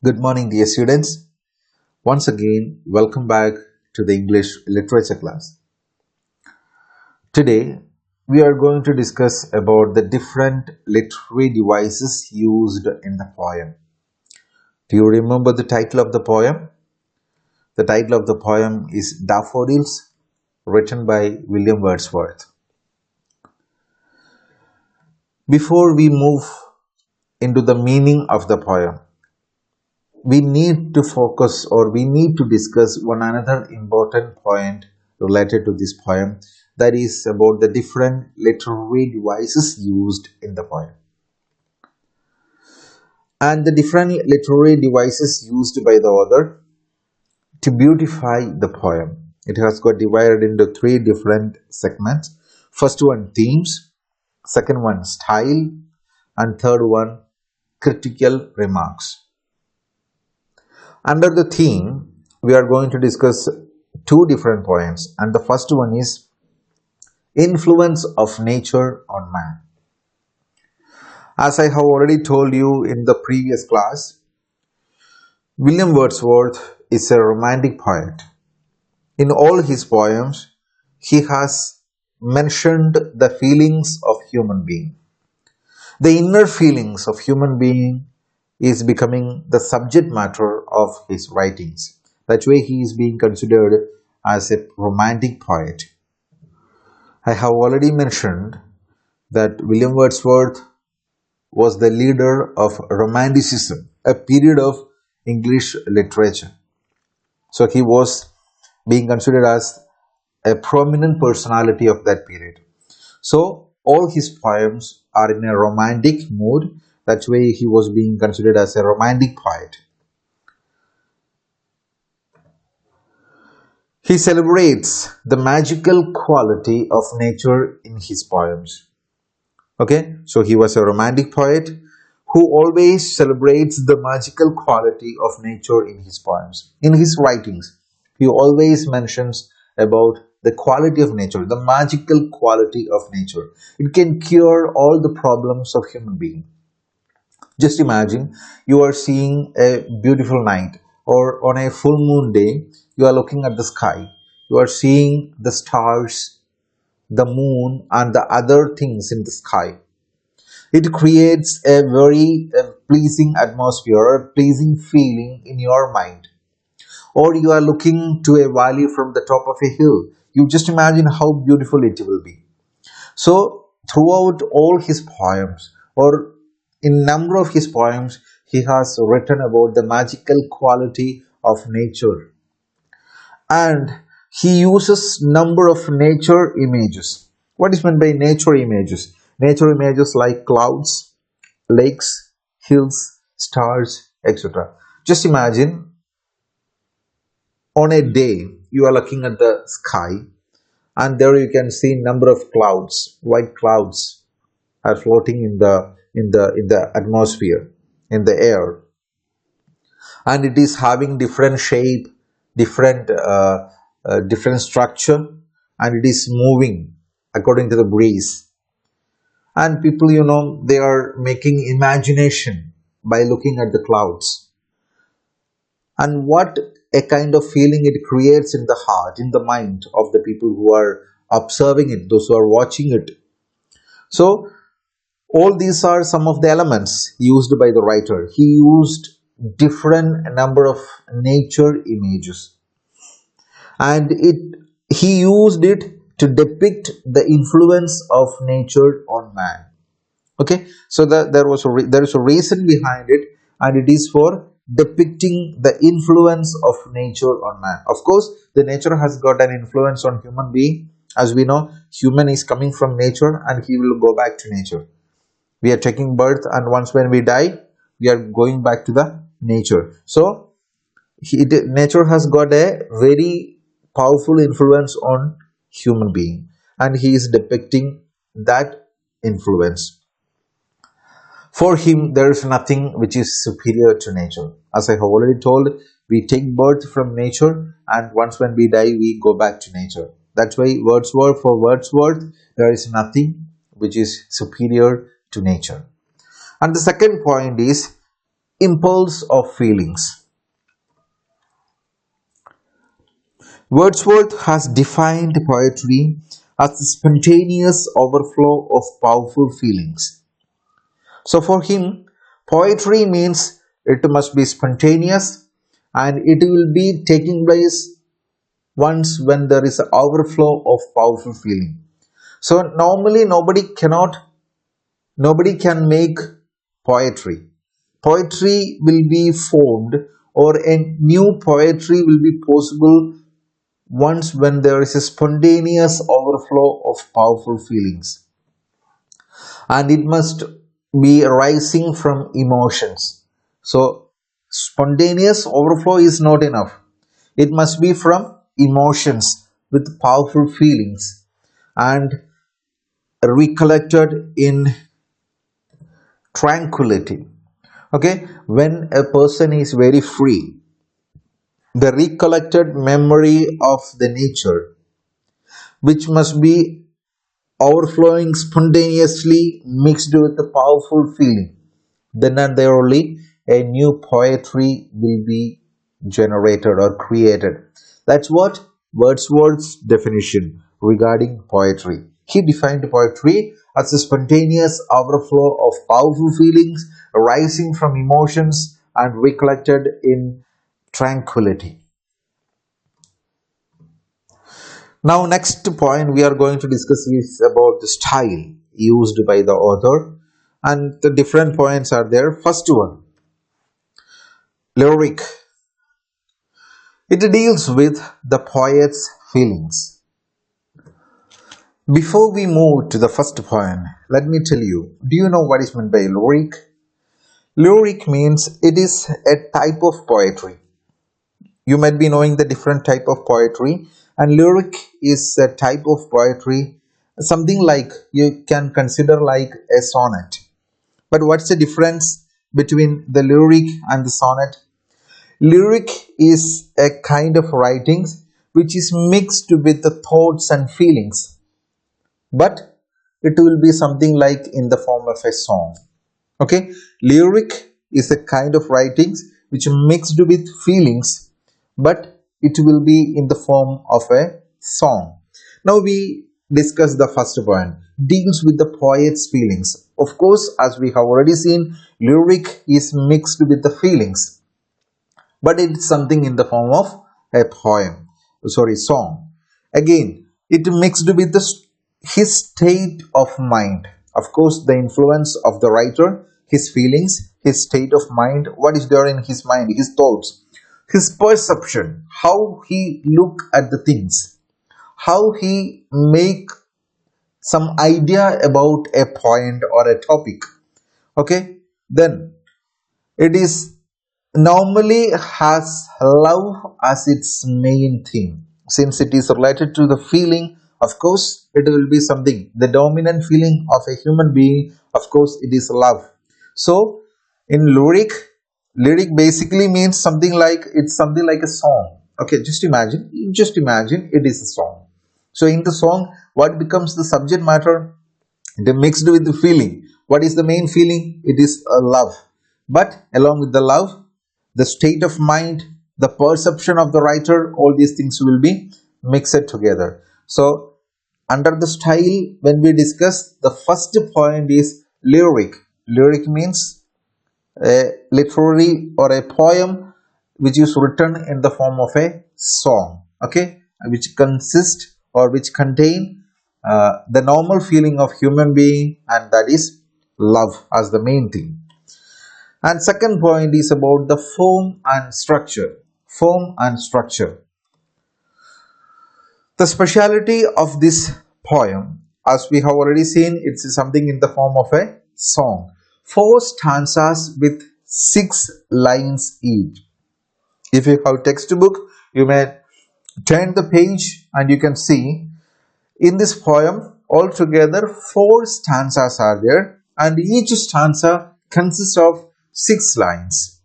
Good morning, dear students. Once again, welcome back to the English literature class. Today, we are going to discuss about the different literary devices used in the poem. Do you remember the title of the poem? The title of the poem is Daffodils, written by William Wordsworth. Before we move into the meaning of the poem, we need to focus or we need to discuss one another important point related to this poem, that is about the different literary devices used in the poem and the different literary devices used by the author to beautify the poem. It has got divided into three different segments. First one, themes; second one, style; and third one, critical remarks. Under the theme, we are going to discuss two different points, and the first one is influence of nature on man. As I have already told you in the previous class, William Wordsworth is a romantic poet. In all his poems, he has mentioned the feelings of human being. The inner feelings of human being is becoming the subject matter of his writings. That way he is being considered as a romantic poet. I have already mentioned that William Wordsworth was the leader of Romanticism, a period of English literature. So he was being considered as a prominent personality of that period. So all his poems are in a romantic mood. That's why he was being considered as a romantic poet. He celebrates the magical quality of nature in his poems. Okay, so he was a romantic poet who always celebrates the magical quality of nature in his poems. In his writings, he always mentions about the quality of nature, the magical quality of nature. It can cure all the problems of human being. Just imagine you are seeing a beautiful night, or on a full moon day, you are looking at the sky. You are seeing the stars, the moon, and the other things in the sky. It creates a very pleasing atmosphere, a pleasing feeling in your mind. Or you are looking to a valley from the top of a hill. You just imagine how beautiful it will be. So throughout all his poems, or in number of his poems, he has written about the magical quality of nature, and he uses number of nature images. What is meant by nature images? Nature images like clouds, lakes, hills, stars, etc. Just imagine on a day you are looking at the sky, and there you can see number of clouds, white clouds are floating in the atmosphere, in the air, and it is having different shape, different structure, and it is moving according to the breeze. And people, they are making imagination by looking at the clouds, and what a kind of feeling it creates in the heart, in the mind of the people who are observing it, those who are watching it. So all these are some of the elements used by the writer. He used different number of nature images, and he used it to depict the influence of nature on man. Okay, so there is a reason behind it, and it is for depicting the influence of nature on man. Of course, the nature has got an influence on human being. As we know, human is coming from nature and he will go back to nature. We are taking birth, and once when we die, we are going back to the nature. So nature has got a very powerful influence on human being, and he is depicting that influence. For him, there is nothing which is superior to nature. As I have already told, we take birth from nature, and once when we die, we go back to nature. That's why for Wordsworth, there is nothing which is superior to nature. And the second point is impulse of feelings. Wordsworth has defined poetry as the spontaneous overflow of powerful feelings. So for him, poetry means it must be spontaneous and it will be taking place once when there is an overflow of powerful feeling. So normally nobody can make poetry. Poetry will be formed or a new poetry will be possible once when there is a spontaneous overflow of powerful feelings, and it must be arising from emotions. So spontaneous overflow is not enough, it must be from emotions with powerful feelings and recollected in tranquility. Okay, when a person is very free, the recollected memory of the nature, which must be overflowing spontaneously mixed with a powerful feeling, then and there only a new poetry will be generated or created. That's what Wordsworth's definition regarding poetry. He defined poetry as a spontaneous overflow of powerful feelings arising from emotions and recollected in tranquility. Now, next point we are going to discuss is about the style used by the author, and the different points are there. First one, lyric. It deals with the poet's feelings. Before we move to the first point, let me tell you, do you know what is meant by lyric? Lyric means it is a type of poetry. You might be knowing the different type of poetry, and lyric is a type of poetry, something like you can consider like a sonnet. But what's the difference between the lyric and the sonnet? Lyric is a kind of writings which is mixed with the thoughts and feelings, but it will be something like in the form of a song. Okay, lyric is a kind of writings which are mixed with feelings, but it will be in the form of a song. Now we discuss the first point, deals with the poet's feelings. Of course, as we have already seen, lyric is mixed with the feelings, but it's something in the form of a poem, sorry, song. Again, it mixed with his state of mind. Of course, the influence of the writer, his feelings, his state of mind, what is there in his mind, his thoughts, his perception, how he look at the things, how he make some idea about a point or a topic. Okay, then it is normally has love as its main theme. Since it is related to the feeling, of course it will be something, the dominant feeling of a human being, of course it is love. So in lyric basically means something like, it's something like a song. Okay, just imagine it is a song. So in the song, what becomes the subject matter? They mixed with the feeling. What is the main feeling? It is a love. But along with the love, the state of mind, the perception of the writer, all these things will be mixed together. So under the style, when we discuss, the first point is lyric. Lyric means a literary or a poem which is written in the form of a song, okay, which consists or which contain the normal feeling of human being, and that is love as the main thing. And second point is about the form and structure. Form and structure. The speciality of this poem, as we have already seen, it's something in the form of a song. 4 stanzas with 6 lines each. If you have textbook, you may turn the page and you can see in this poem altogether 4 stanzas are there, and each stanza consists of 6 lines.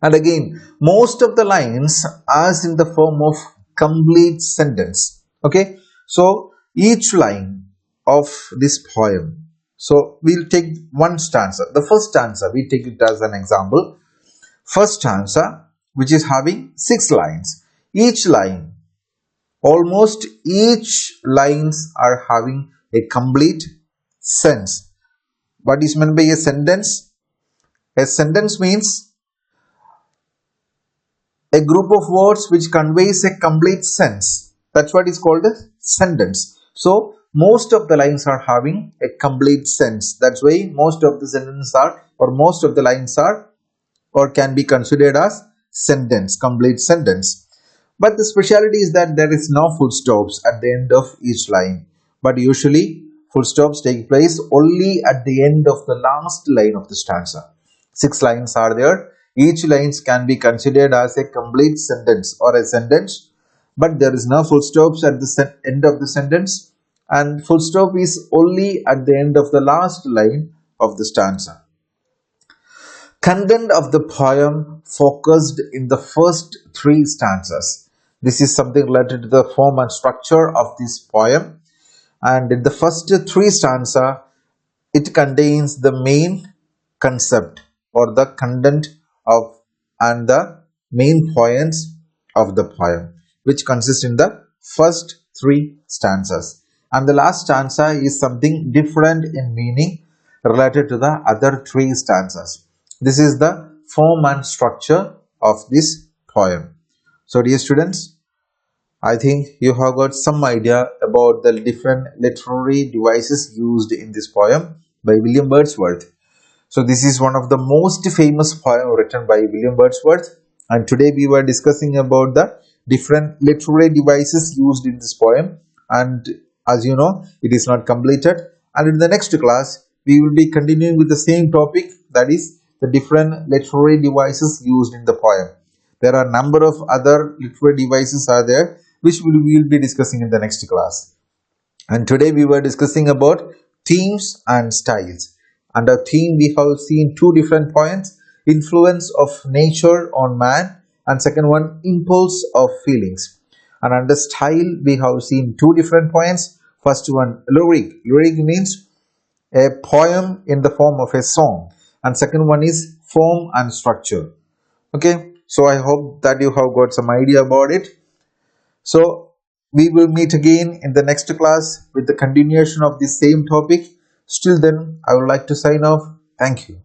And again, most of the lines are in the form of complete sentence. Okay, so each line of this poem So we'll take one stanza. The first stanza, we take it as an example. First stanza, which is having 6 lines. Each line, almost each lines are having a complete sense. What is meant by a sentence? A sentence means a group of words which conveys a complete sense. That's what is called a sentence. So most of the lines are having a complete sense. That's why most of the sentences are, or most of the lines are, or can be considered as sentence, complete sentence. But the speciality is that there is no full stops at the end of each line. But usually full stops take place only at the end of the last line of the stanza. 6 lines are there. Each lines can be considered as a complete sentence or a sentence, but there is no full stops at the end of the sentence, and full stop is only at the end of the last line of the stanza. Content of the poem focused in the first 3 stanzas. This is something related to the form and structure of this poem, and in the first 3 stanza it contains the main concept or the content of and the main points of the poem, which consist in the first 3 stanzas, and the last stanza is something different in meaning related to the other 3 stanzas. This is the form and structure of this poem. So dear students, I think you have got some idea about the different literary devices used in this poem by William Wordsworth. So this is one of the most famous poem written by William Wordsworth, and today we were discussing about the different literary devices used in this poem, and as you know, it is not completed, and in the next class we will be continuing with the same topic, that is the different literary devices used in the poem. There are a number of other literary devices are there which we will be discussing in the next class. And today we were discussing about themes and styles. Under theme we have seen 2 different points: influence of nature on man, and second one, impulse of feelings. And under style we have seen 2 different points. First one, lyric. Lyric means a poem in the form of a song, and second one is form and structure. Okay, so I hope that you have got some idea about it. So we will meet again in the next class with the continuation of the same topic. Still then, I would like to sign off. Thank you.